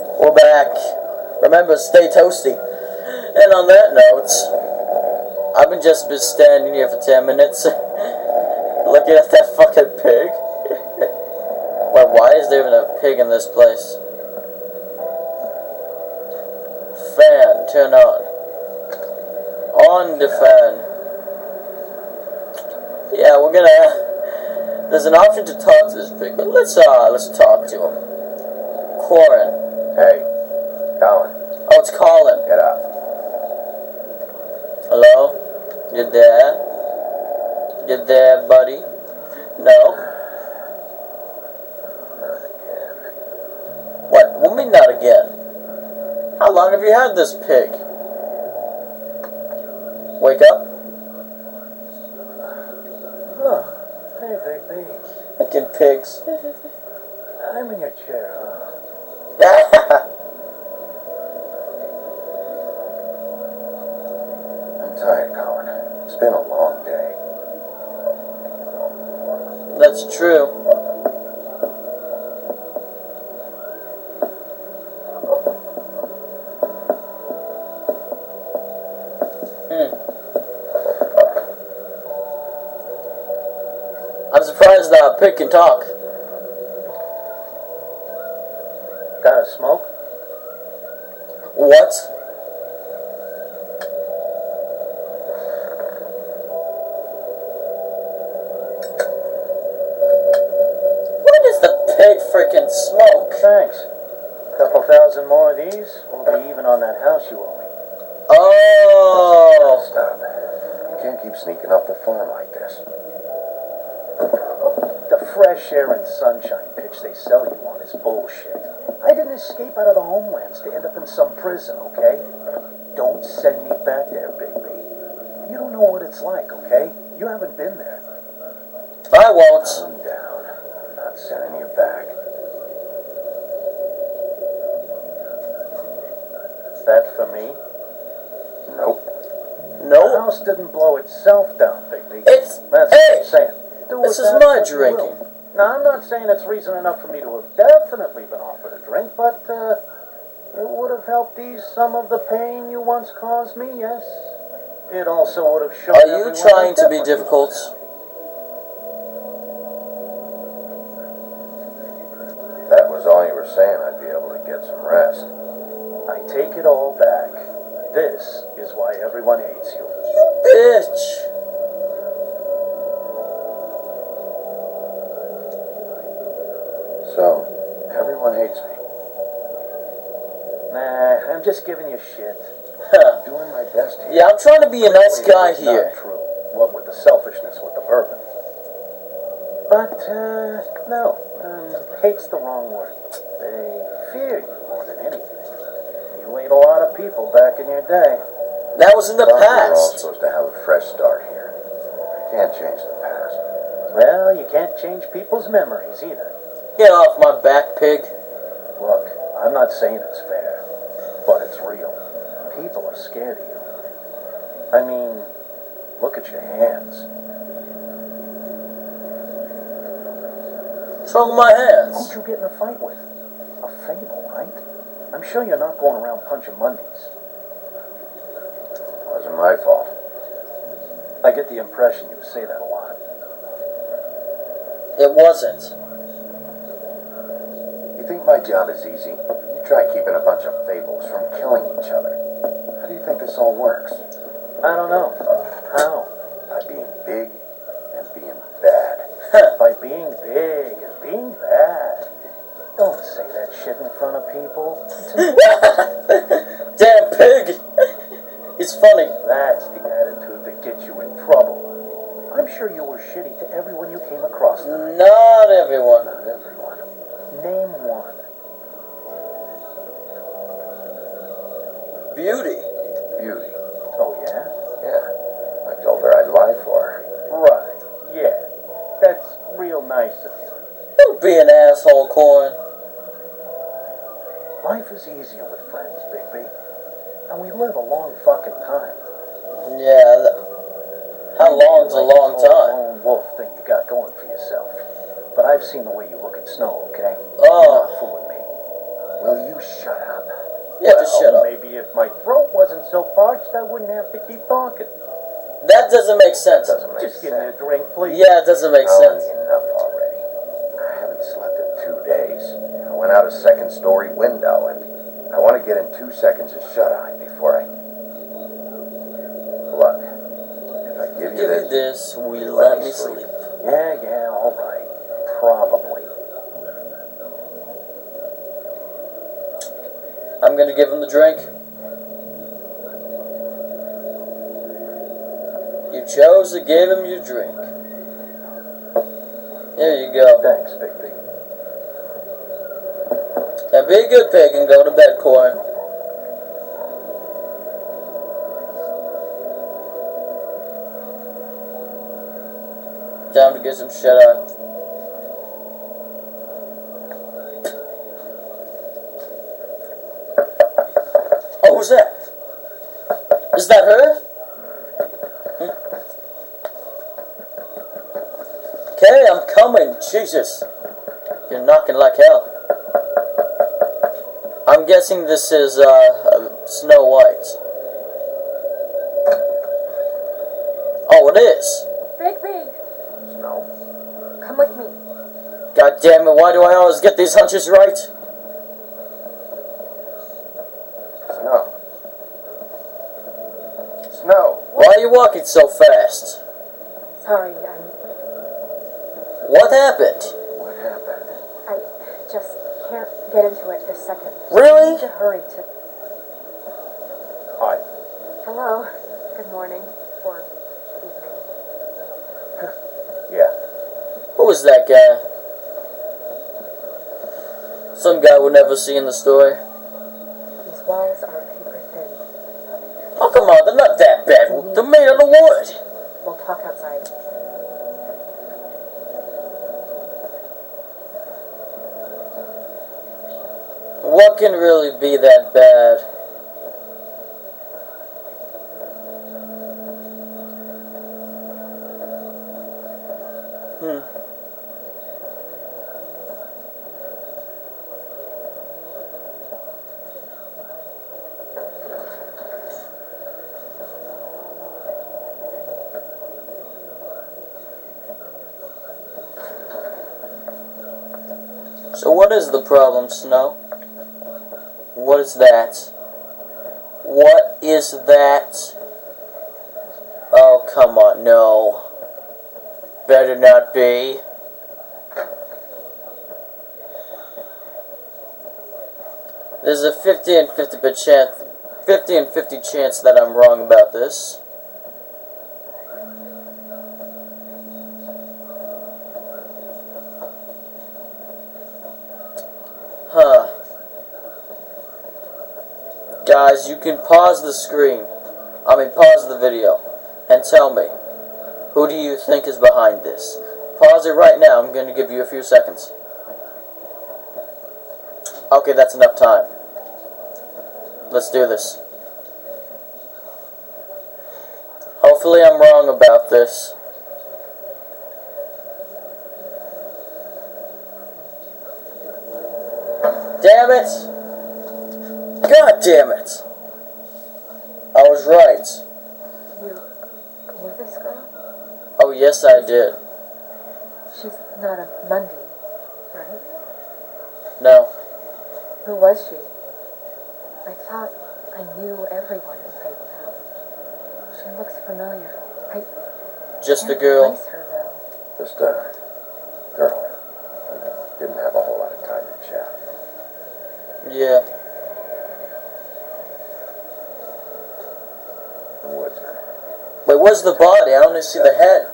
We're back. Remember, stay toasty. And on that note, I've just been standing here for 10 minutes looking at that fucking pig. Wait, why is there even a pig in this place? Fan, turn on. On the fan. Yeah, we're gonna... There's an option to talk to this pig, but let's talk to him. Corin. Hey, Colin. Oh, it's Colin. Get up. Hello? You there? You there, buddy? No? Not again. What? What mean not again? How long have you had this pig? Wake up? Oh, hey, baby. Fucking pigs. I'm in your chair, huh? I'm tired, Colin. It's been a long day. That's true. I'm surprised that a pig can talk. Got a smoke? What? What is the pig freaking smoke? Thanks. Couple thousand more of these, we'll be even on that house you owe me. Oh. Stop. You can't keep sneaking off the farm like this. The fresh air and sunshine pitch they sell you on is bullshit. I didn't escape out of the homelands to end up in some prison, okay? Don't send me back there, Bigby. You don't know what it's like, okay? You haven't been there. I won't. Calm down. I'm not sending you back. That for me? Nope. The No. house didn't blow itself down, Bigby. It's... That's Hey! what I'm saying. Do This with is that my what you drinking. will. Now, I'm not saying it's reason enough for me to have definitely been offered a drink, but it would have helped ease some of the pain you once caused me, yes. It also would have shown Are you everyone trying how to be different difficult? you are. If that was all you were saying, I'd be able to get some rest. I take it all back. This is why everyone hates you. You bitch. So, everyone hates me. Nah, I'm just giving you shit. Huh. Doing my best here. Yeah, I'm trying to be a nice guy It's here. Not true. What with the selfishness with the bourbon. But, no. Hate's the wrong word. They fear you more than anything. You ate a lot of people back in your day. That was in the Thought we were all past. supposed to have a fresh start here. I can't change the past. Well, you can't change people's memories either. Get off my back, pig. Look, I'm not saying it's fair, but it's real. People are scared of you. I mean, look at your hands. What's wrong with my hands? Who'd you get in a fight with? A fable, right? I'm sure you're not going around punching Mondays. Wasn't my fault. I get the impression you say that a lot. It wasn't. You think my job is easy? You try keeping a bunch of fables from killing each other. How do you think this all works? I don't know. How? By being big and being bad. By being big and being bad. Don't say that shit in front of people. Damn pig. It's funny. That's the attitude that gets you in trouble. I'm sure you were shitty to everyone you came across tonight. Not everyone. Not everyone. Name one. Beauty. Beauty. Oh, yeah? Yeah. I told her I'd lie for her. Right. Yeah. That's real nice of you. Don't be an asshole, Corin. Life is easier with friends, Bigby. And we live a long fucking time. Yeah. How long's a long This whole time? lone wolf thing you got going for yourself. But I've seen the way you look at Snow, okay? Oh. You're not fooling me. Will you shut up? Yeah, just shut up. Maybe if my throat wasn't so parched, I wouldn't have to keep talking. That doesn't make sense. Doesn't make Just give me a sense. drink, please. Yeah, it doesn't make sense. Enough already. I haven't slept in 2 days. I went out a second-story window, and I want to get in 2 seconds of shut-eye before I... Look, if I give you this, will you let me sleep? Yeah, all right. Probably. I'm gonna give him the drink. You chose to give him your drink. There you go. Thanks, Bigby. Now be a good pig and go to bed, Corn. Time to get some shut-eye. Oh, who's that? Is that her? Okay, I'm coming. Jesus. You're knocking like hell. I'm guessing this is, Snow White. Oh, it is. Bigby, Snow. come with me. God damn it, why do I always get these hunches right? Snow. Snow. Why are you walking so fast? Sorry, What happened? What happened? I just can't get into it this second. Really? I need to hurry to... Hi. Hello. Good morning. Or evening. Yeah. Who was that guy? Some guy we'll never see in the story. These walls are paper thin. Oh, come on, they're not that bad. They're made out of wood. We'll talk outside. What can really be that bad? So what is the problem, Snow? What is that? What is that? Oh, come on, no. Better not be. There's a 50 and 50 chance that I'm wrong about this. Huh. Guys, you can pause the screen. Pause the video. And tell me, who do you think is behind this? Pause it right now. I'm going to give you a few seconds. Okay, that's enough time. Let's do this. Hopefully I'm wrong about this. Damn it! God damn it! I was right. You knew this girl? Oh, yes, I did. She's not a Mundy, right? No. Who was she? I thought I knew everyone in Fabletown. She looks familiar. I Just a can't girl. place her, though. Just a girl. Didn't have a whole lot of time to chat. Yeah. The woodsman. Wait, where's the body? I only see the head.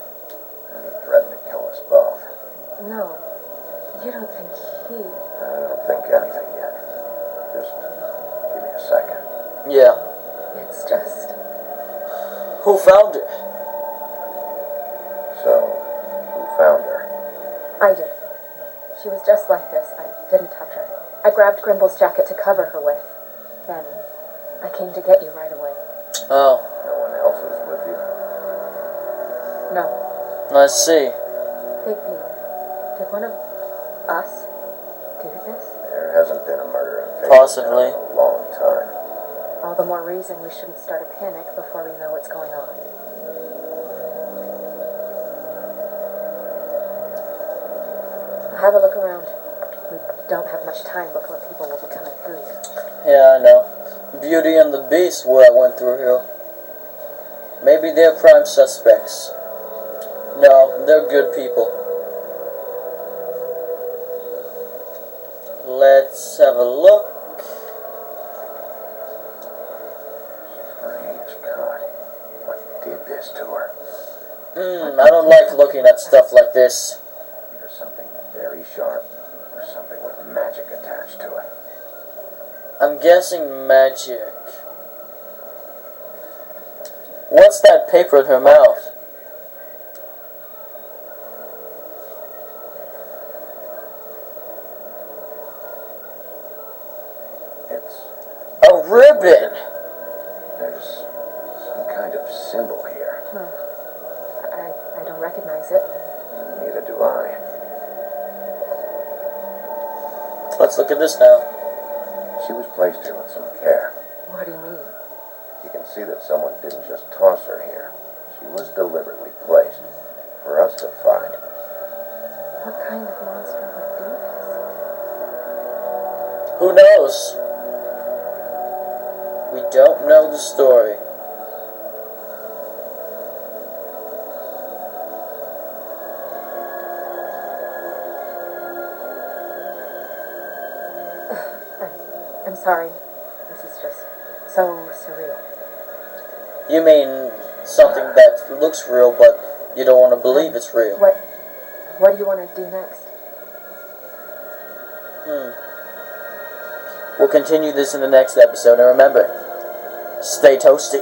And he threatened to kill us both. No, you don't think he... I don't think anything yet. Just give me a second. Yeah. It's just... Who found her? So, who found her? I did. She was just like this. I didn't touch her. I grabbed Grimble's jacket to cover her with. Then I came to get you right away. Oh, No one else was with you? No. I see. Bigby, did one of us do this? There hasn't been a murder in Fayetteville Possibly. in a long time. All the more reason we shouldn't start a panic before we know what's going on. Have a look around. We don't have much time before people will be coming through here. Yeah, I know. Beauty and the Beast, where I went through here. Maybe they're crime suspects. No, they're good people. Let's have a look. Strange God. What did this to her? I don't like looking at stuff like this. Either something very sharp or something with magic attached to it. I'm guessing magic. What's that paper in her mouth? It's... A ribbon! there's some kind of symbol here. I don't recognize it. Neither do I. Let's look at this now. She was placed here with some care. What do you mean? You can see that someone didn't just toss her here. She was deliberately placed for us to find. What kind of monster would do this? Who knows? We don't know the story. I'm sorry. This is just so surreal. You mean something that looks real, but you don't want to believe it's real? What do you want to do next? We'll continue this in the next episode, and remember, stay toasty.